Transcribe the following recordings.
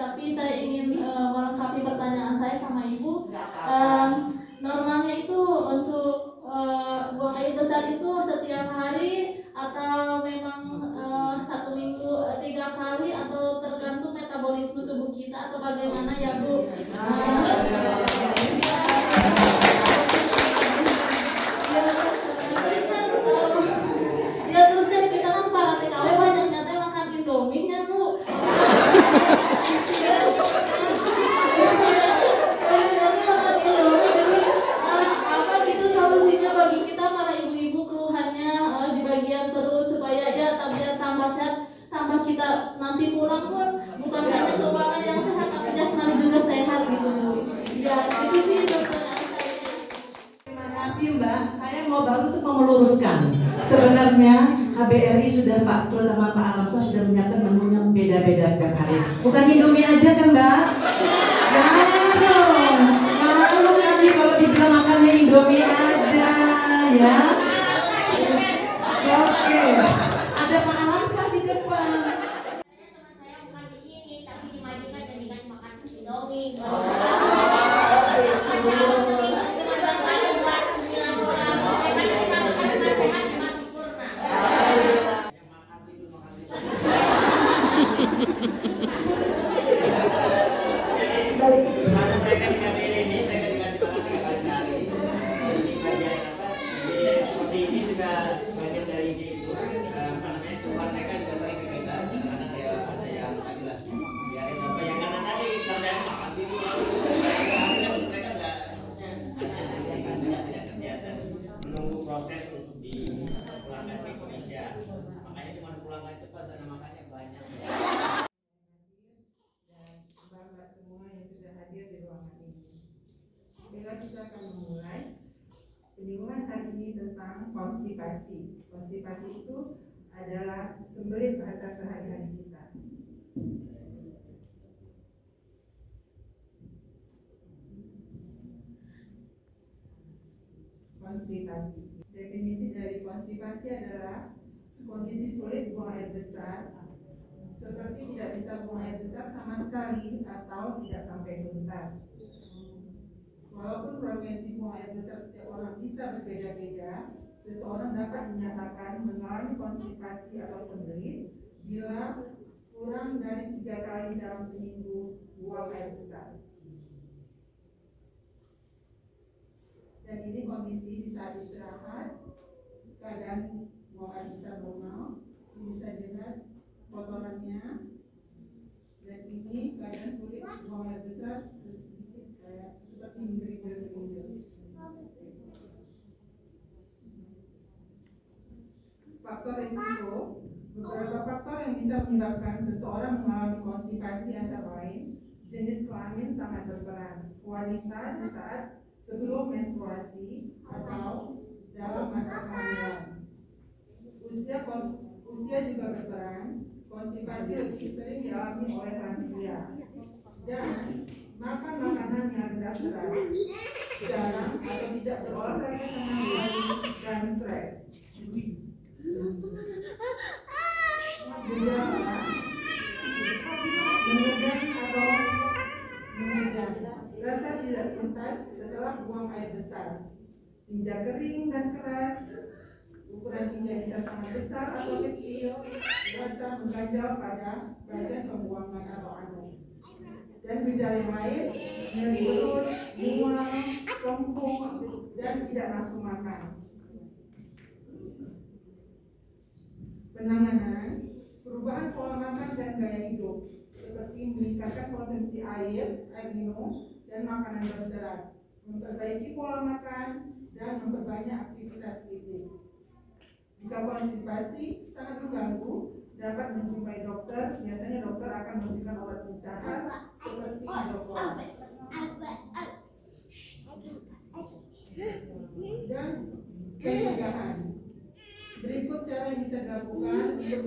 tapi saya ingin melengkapi pertanyaan saya sama Ibu. Normalnya itu untuk buang air besar itu setiap hari atau memang 1 minggu 3 kali atau tergantung metabolisme tubuh kita atau bagaimana ya Bu? Ya terus kan kita kan para TKW banyak nyata makan Indomie ya Bu. Apa gitu solusinya bagi kita para ibu-ibu keluhannya di bagian perut supaya ya biar tambah sehat, tambah kita nanti pulang pun bukan hanya keuangan yang sehat tapi jasmani juga sehat gitu Bu. Ya itu sih dokter. Terima kasih Mbak. Saya untuk mau meluruskan. Sebenarnya KBRI sudah terutama Pak Alamsyah sudah menyiapkan menunya beda-beda setiap hari. Bukan Indomie aja kan Mbak? Jangan dong. Malu kami kalau dibilang makannya Indomie aja ya. Oke. Ada Pak Alamsyah di depan. Teman saya bukan di sini, tapi di Madinah dan dikasih makan Indomie. Kita akan memulai penyuluhan hari ini tentang konstipasi. Konstipasi itu adalah sembelit bahasa sehari-hari kita. Konstipasi. Definisi dari konstipasi adalah kondisi sulit buang air besar, seperti tidak bisa buang air besar sama sekali atau tidak sampai tuntas. Walaupun frekuensi buang air besar setiap orang bisa berbeda-beda, seseorang dapat dinyatakan mengalami konstipasi atau sembelit bila kurang dari 3 kali dalam seminggu buang air besar. Dan ini kondisi di saat istirahat, keadaan buang air besar normal, ini bisa dilihat kotorannya, dan ini keadaan sulit buang air besar sedikit kayak seperti menggigil-gigil. Faktor risiko, beberapa faktor yang bisa menyebabkan seseorang mengalami konstipasi antara lain jenis kelamin sangat berperan. Wanita di saat sebelum menstruasi atau dalam masa kehamilan. Usia juga berperan. Konstipasi lebih sering dialami oleh lansia. Dan makan makanan yang rendah serat, jarang atau tidak berolahraga sama sekali, dan stres. Gejala menegang atau mengejar, rasa tidak tuntas setelah buang air besar, tinja kering dan keras, ukuran tinja bisa sangat besar atau kecil, rasa mengganjal pada bagian pembuangan atau anus. Dan gejala yang lain, nyeri perut, mual, kembung, dan tidak nafsu makan. Penanganan, perubahan pola makan dan gaya hidup, seperti meningkatkan konsumsi air minum, dan makanan berserat, memperbaiki pola makan, dan memperbanyak aktivitas fisik. Jika konstipasi sangat mengganggu, dapat menjumpai dokter. Biasanya dokter akan memberikan obat pencahat seperti hidroklor. Dan pencegahan. Berikut cara yang bisa dilakukan untuk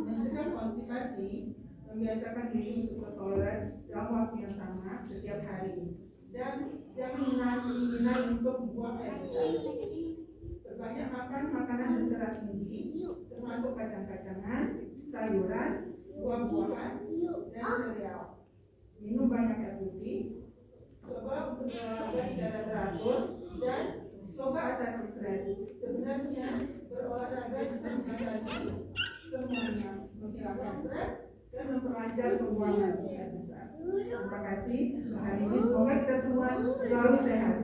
mencegah konstipasi. Membiasakan diri untuk bertoilet dalam waktu yang sama setiap hari. Dan jangan menahan keinginan untuk membuang air besar. Berbanyak makan makanan berserat tinggi, termasuk kacang-kacangan, sayuran, buah-buahan, dan sereal. sehat. Minum banyak air putih, coba untuk berolahraga secara teratur, dan coba atasi stres. Sebenarnya berolahraga bisa mengatasi semuanya, menghilangkan stres dan memperlancar pembuangan air besar. Terima kasih hari ini, semoga kita semua selalu sehat.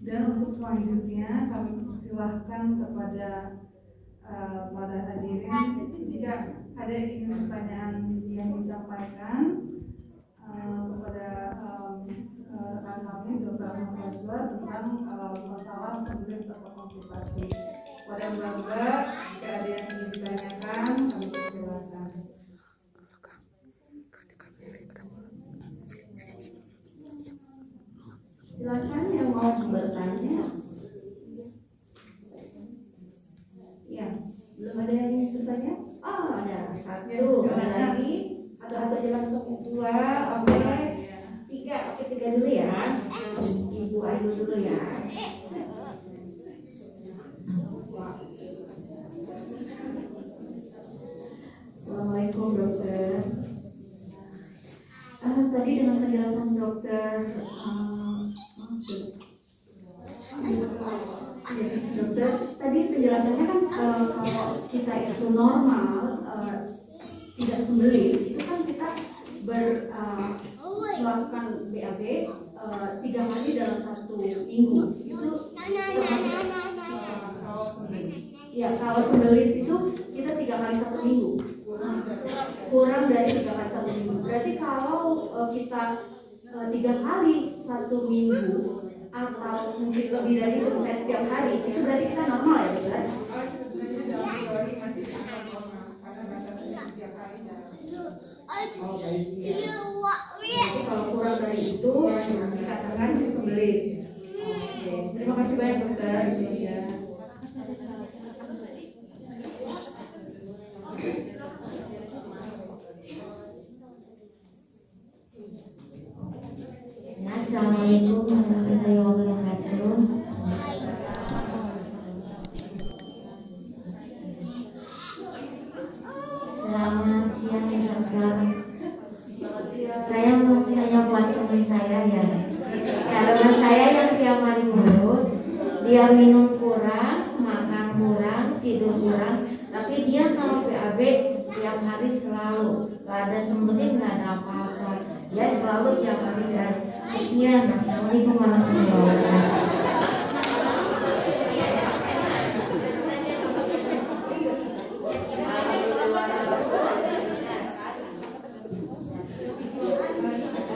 Dan untuk selanjutnya kami persilahkan kepada para hadirin jika ada ingin pertanyaan yang disampaikan kepada rekan kami Dr. Ahmad Najwa tentang masalah sebelum atau konsultasi. Pada bangga jika ada yang ingin ditanyakan kami persilahkan. Silakan yang mau bertanya. Ya, belum ada yang ingin bertanya? Oh, ada satu, ada lagi. Atau aja langsung dua, oke. Tiga, oke, tiga dulu ya. Ibu Ayu dulu ya. Assalamualaikum dokter. Tadi dengan penjelasan dokter dokter, tadi penjelasannya kan kalau kita itu normal tidak sembelih, itu kan kita melakukan BAB 3 kali dalam 1 minggu. Itu ya, kalau sembelih itu kita 3 kali 1 minggu, kurang dari 3 kali 1 minggu. Berarti kalau kita 3 kali 1 minggu atau mungkin lebih dari itu, misalnya setiap hari, itu berarti kita normal ya, betul? Sebenarnya dalam teori masih normal karena batasnya 3 kali dalam. Jadi kalau kurang dari itu dikatakan disembelih. Oke, terima kasih banyak dokter. Ya. Assalamualaikum warahmatullahi wabarakatuh. Selamat siang dokter. Saya mau tanya buat teman saya ya. Karena saya yang tiap hari ngurus, dia minum kurang, makan kurang, tidur kurang, tapi dia kalau BAB tiap hari selalu, gak ada sembelih, gak ada apa-apa. Dia selalu tiap hari cari. Sekian, assalamualaikum warahmatullahi wabarakatuh.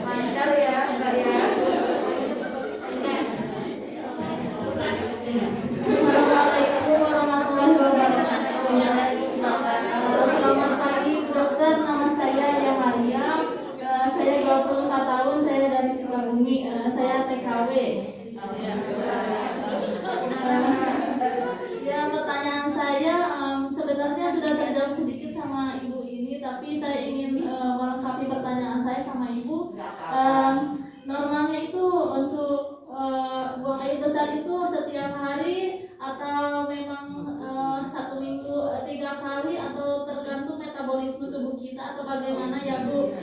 Lancar ya, Mbak ya. Assalamualaikum warahmatullahi wabarakatuh. Selamat pagi dokter, nama saya Yamaria. Saya 24 tahun, saya dari Sukabumi. Saya TKW. Ya, pertanyaan saya sebenarnya sudah terjawab sedikit sama ibu ini, tapi saya ingin melengkapi pertanyaan saya sama ibu. Normalnya itu untuk buang air besar itu setiap hari atau memang 1 minggu 3 kali atau tergantung metabolisme tubuh kita atau bagaimana ya Bu?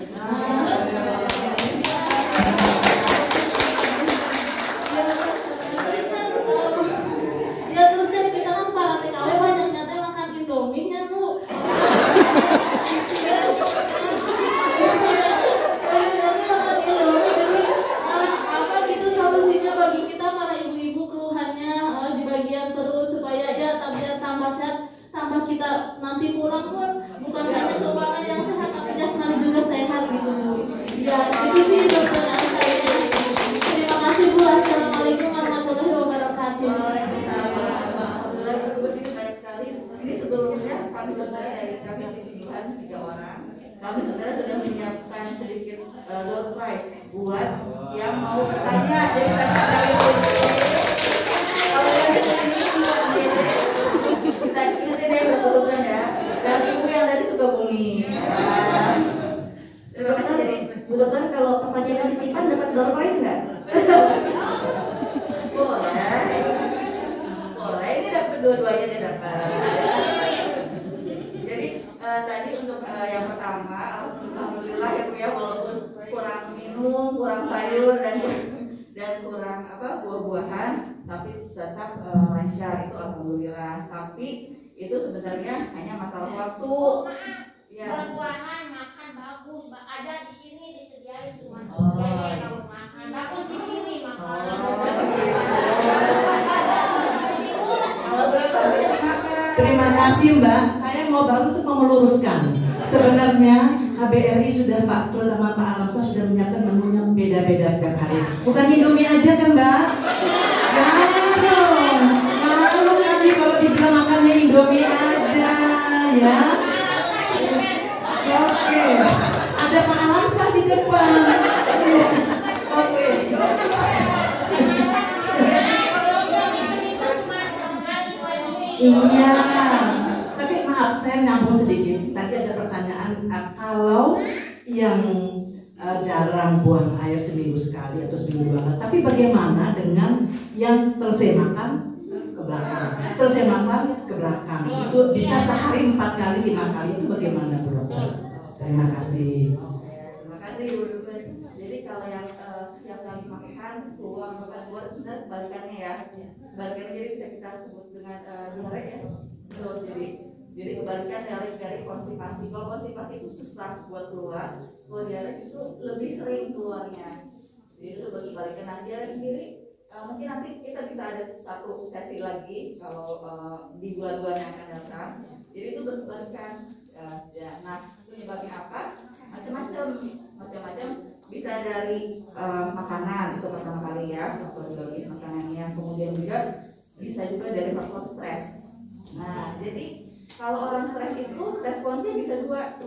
Ya terus kan kita kan para TKW banyak nyata makan Indomie ya Bu. Apa gitu solusinya bagi kita para ibu-ibu keluhannya di bagian perut supaya ya biar tambah sehat, tambah kita nanti pulang pun bukan hanya keuangan yang sehat tapi jasmani juga sehat gitu Bu. Ya itu sih pertanyaan saya. Terima kasih Bu. Assalamualaikum warahmatullahi wabarakatuh. Alhamdulillah berkumpul sini banyak sekali. Ini sebelumnya kami saudara dari kami tujuan 3 orang. Kami saudara sudah menyiapkan sedikit door prize buat yang mau bertanya. Jadi tanya dari kalau yang di sini kita ingetin ya betul-betul ya. Dan ibu yang dari Sukabumi. Terima kasih. Jadi Bu dokter, kalau pertanyaan titipan dapat door prize nggak? dua-duanya dia dapat. Jadi tadi untuk yang pertama, alhamdulillah ya Bu ya, walaupun kurang minum, kurang sayur dan kurang buah-buahan, tapi tetap lancar, itu alhamdulillah. Tapi itu sebenarnya hanya masalah waktu. Ya. Buah-buahan makan bagus, ada di sini disediain cuma kalau makan bagus di sini makan. Terima kasih Mbak. Saya mau baru untuk meluruskan. Sebenarnya HBRI sudah Pak Trul sama Pak Alamsa sudah menyiapkan menunya beda-beda setiap hari. Bukan Indomie aja kan Mbak? Jangan dong. Malu kami kalau dibilang makannya Indomie aja ya. Oke. Ada Pak Alamsa di depan. Oke. Iya, tapi maaf saya nyambung sedikit. Tadi ada pertanyaan kalau yang jarang buang air seminggu sekali atau seminggu dua kali. Tapi bagaimana dengan yang selesai makan ke belakang? Selesai makan ke belakang itu bisa sehari 4 kali 5 kali itu bagaimana Bu Dokter? Terima kasih. Terima kasih Bu Dokter. Jadi kalau yang setiap kali makan keluar sebenarnya kebalikannya ya. Kebalikannya jadi bisa kita sebut dengan diare ya. Betul, jadi kebalikan dari konstipasi. Kalau konstipasi itu susah buat keluar, kalau diare justru lebih sering keluarnya. Jadi itu bagi kebalikan. Nah, diare sendiri mungkin nanti kita bisa ada satu sesi lagi kalau di bulan-bulan yang akan datang. Jadi itu berkebalikan. Nah, penyebabnya apa? Macam-macam. Bisa dari makanan, itu pertama kali ya, faktor biologis makanannya. Kemudian juga bisa juga dari faktor stres. Nah, jadi kalau orang stres itu responsnya bisa dua,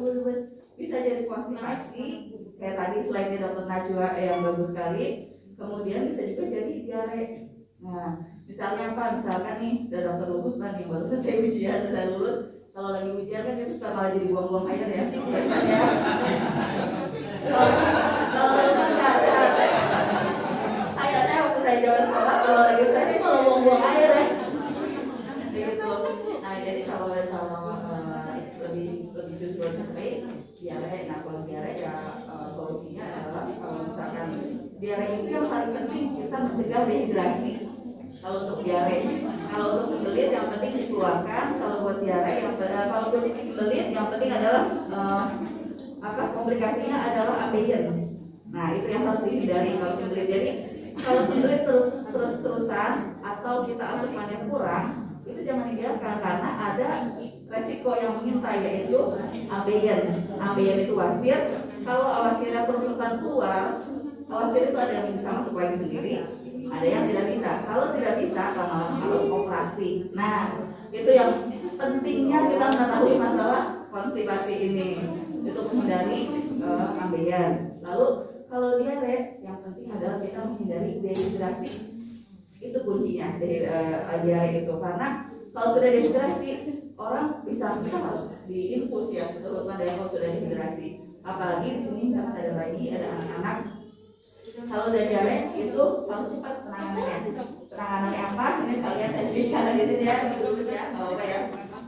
bisa jadi konstipasi kayak tadi slide Dr. Najwa yang bagus sekali. Kemudian bisa juga jadi diare. Nah, misalnya apa? Misalkan nih, ada Dr. Lubus yang baru selesai ujian, sudah lulus. Kalau lagi ujian kan itu suka malah jadi buang-buang air ya. Saya waktu saya zaman sekolah kalau lagi stres itu malah buang-buang air ya. Gitu. Nah, jadi kalau lebih justru lebih sering diare. Nah, kalau diare ya solusinya adalah kalau misalkan diare itu yang paling penting kita mencegah dehidrasi. Kalau untuk diare, kalau untuk sembelit yang penting dikeluarkan. Kalau buat diare kalau untuk sembelit yang penting adalah komplikasinya adalah ambeien. Nah, itu yang harus dihindari kalau sembelit. Jadi kalau sembelit terus-terusan atau kita asupannya kurang, itu jangan dibiarkan karena ada resiko yang mengintai yaitu ambeien. Ambeien itu wasir. Kalau wasirnya terus-terusan keluar, wasir itu ada yang bisa masuk lagi sendiri, ada yang tidak bisa. Kalau tidak bisa, lama-lama harus operasi. Nah, itu yang pentingnya kita mengetahui masalah konstipasi ini untuk menghindari ambeien. Lalu kalau diare, yang penting adalah kita menghindari dehidrasi. Itu kuncinya diare itu, karena kalau sudah dehidrasi orang kita harus diinfus ya, terutama kalau sudah dehidrasi. Apalagi di sini misalkan ada bayi, ada anak-anak. Kalau udah diare itu harus cepat penanganannya. Penanganannya apa? Ini sekalian saya bicara di sini ya, bagus ya, nggak apa-apa ya.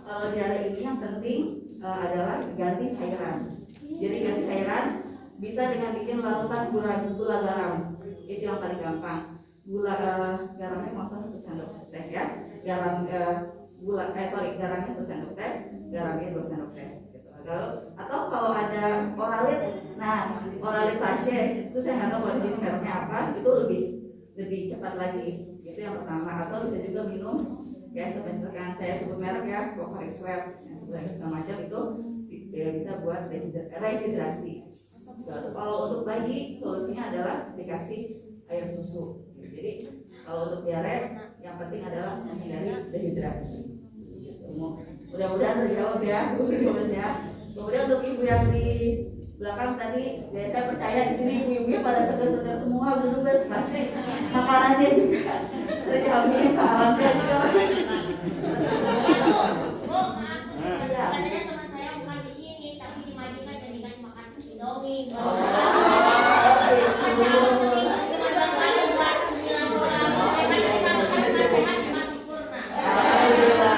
Kalau diare ini yang penting adalah ganti cairan. Jadi ganti cairan bisa dengan bikin larutan gula garam. Itu yang paling gampang. Garamnya maksudnya 1 sendok teh ya. Garamnya 1 sendok teh, garamnya 2 sendok teh. Atau kalau ada oralit, nah oralit sachet itu saya nggak tahu kalau di sini mereknya apa, itu lebih cepat lagi. Itu yang pertama. Atau bisa juga minum kayak seperti yang saya sebut merek ya, Pocari Sweat, segala macam itu bisa buat rehidrasi. Kalau untuk bayi solusinya adalah dikasih air susu. Jadi kalau untuk diare yang penting adalah menghindari dehidrasi. Mudah-mudahan terjawab ya, Bu ya. Kemudian untuk ibu yang di belakang tadi, ya saya percaya di sini ibu-ibunya pada segar-segar semua, betul-betul pasti makanannya juga terjamin, keamanannya juga. Bu, sebenarnya teman saya bukan di sini, tapi di Madinah jadi kan makan Indomie. Alhamdulillah.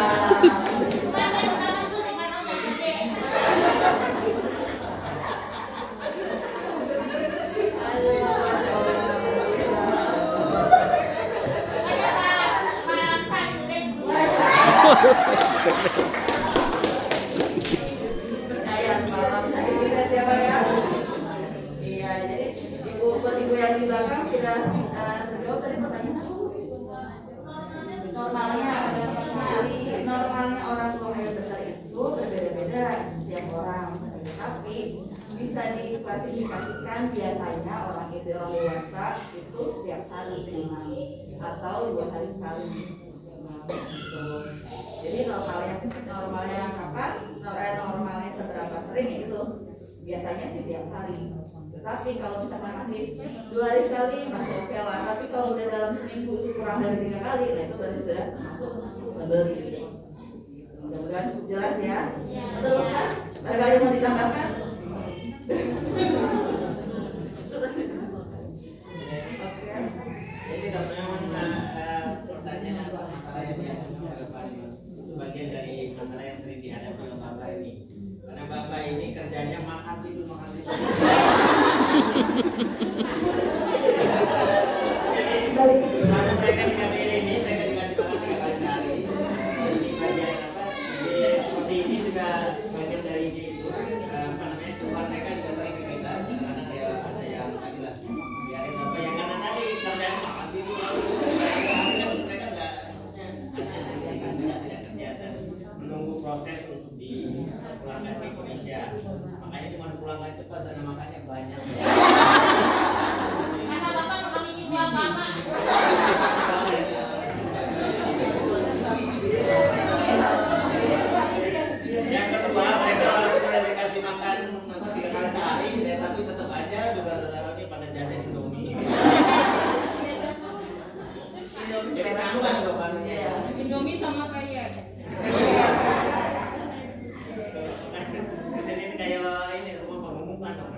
Jawab tadi pertanyaan aku. Normalnya orang buang air besar itu berbeda-beda setiap orang, tapi bisa diklasifikasikan biasanya orang itu orang dewasa itu setiap hari atau 2 hari sekali. Jadi normalnya kapan? Normalnya seberapa sering itu? Biasanya sih tiap hari. Tetapi kalau misalkan masih 2 hari sekali masih oke lah. Tapi kalau udah dalam seminggu itu kurang dari 3 kali, nah itu berarti sudah masuk membeli. Mudah-mudahan jelas ya. Terus kan? Ada yang mau ditambahkan? Jadi kalau memang pertanyaan masalah yang relevan itu bagian dari masalah yang sering dihadapi oleh Bapak ini. Karena Bapak ini kerjanya makan tidur. Jadi selama mereka di KBR ini mereka dikasih makan 3 kali sehari. Jadi bagian apa? Jadi seperti ini juga bagian dari itu keluar mereka juga sering ke kita. Kadang-kadang ya ada yang tadi lah biarin apa yang karena tadi kerjanya makan tidur. Mereka tidak kerja dan menunggu proses untuk dipulangkan ke Indonesia. Makanya cuma pulangkan cepat karena makannya banyak. Karena Bapak menghabisi buah Bapak. Yang kedua, mereka walaupun sudah dikasih makan 3 kali sehari, tapi tetap aja juga ini pada jajan Indomie. Jadi tambah dong manusia. Indomie sama kayak. Jadi ini kayak ini rumah pengumuman dong.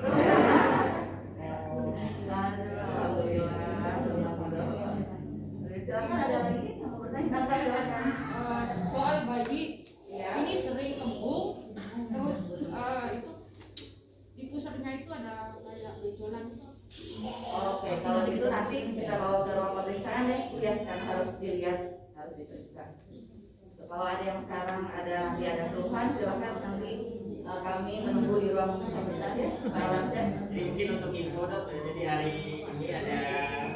Silakan ada lagi yang mau bertanya? Silakan. Soal bayi, Ya. ini sering kembung, terus itu di pusatnya itu ada kayak benjolan. Oke, kalau begitu nanti kita bawa ke ruang pemeriksaan ya, Bu ya, karena harus dilihat, harus diperiksa. Kalau ada yang sekarang ada keluhan, silakan nanti kami menunggu di ruang pemeriksaan ya, Pak Alamsyah. Jadi mungkin untuk info dok, jadi hari ini ada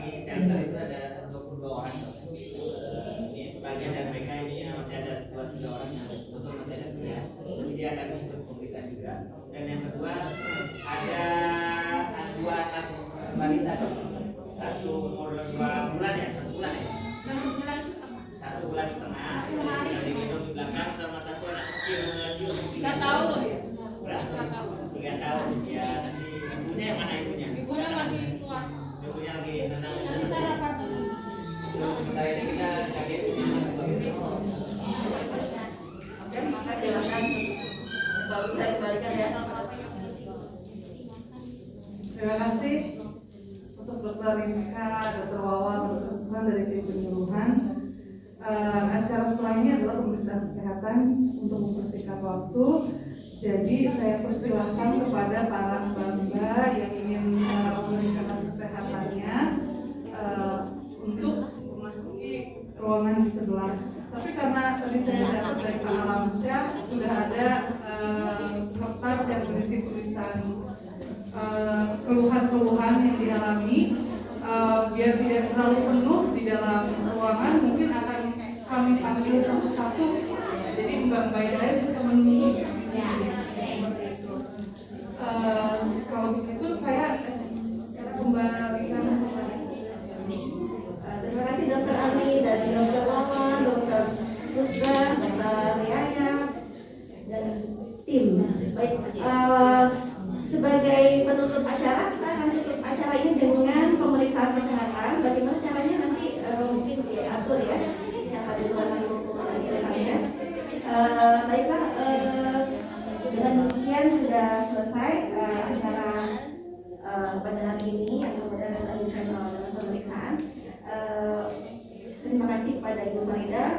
di center itu ada 22 orang dok. Ini sebagian dari mereka ini masih ada 2-3 orang yang betul masih ada kuliah. Jadi dia akan ikut pemeriksaan juga. Dan yang kedua ada 2 anak balita dok. 1 umur 2 bulan ya, 1 bulan ya. 1 bulan setengah. Jadi gendong di belakang sama 1 anak kecil 3 tahun. Berapa? 3 tahun ya. Nanti ibunya yang mana ibunya? Ibunya masih tua. Ibunya lagi senang. Sementara ini kita kaget punya anak begitu. Oke, maka silakan kalau bisa dikembalikan ya. Terima kasih untuk Dr. Rizka, Dr. Wawa, Dr. Usman dari tim penyuluhan. Acara setelah ini adalah pemeriksaan kesehatan untuk mempersingkat waktu. Jadi saya persilahkan kepada para mbak yang ingin memeriksakan kesehatannya untuk memasuki ruangan di sebelah. Tapi karena tadi saya dapat dari Pak Alamsyah sudah ada kertas yang berisi tulisan keluhan-keluhan yang dialami, biar tidak terlalu penuh di dalam ruangan, mungkin akan kami panggil satu-satu. Jadi mbak-mbak yang lain bisa menunggu di sini. Seperti itu. Kalau begitu saya kembalikan. Terima kasih Dokter Ami dan Dokter Lama, Dokter Pusra, Dokter Yaya dan tim. Baik, sebagai penutup acara, kita akan tutup acara ini dengan pemeriksaan kesehatan. Bagaimana caranya nanti mungkin diatur ya, siapa di luar ya. Saya dengan demikian sudah selesai acara pada hari ini yang kemudian dilanjutkan dengan pemeriksaan. Terima kasih kepada Ibu Farida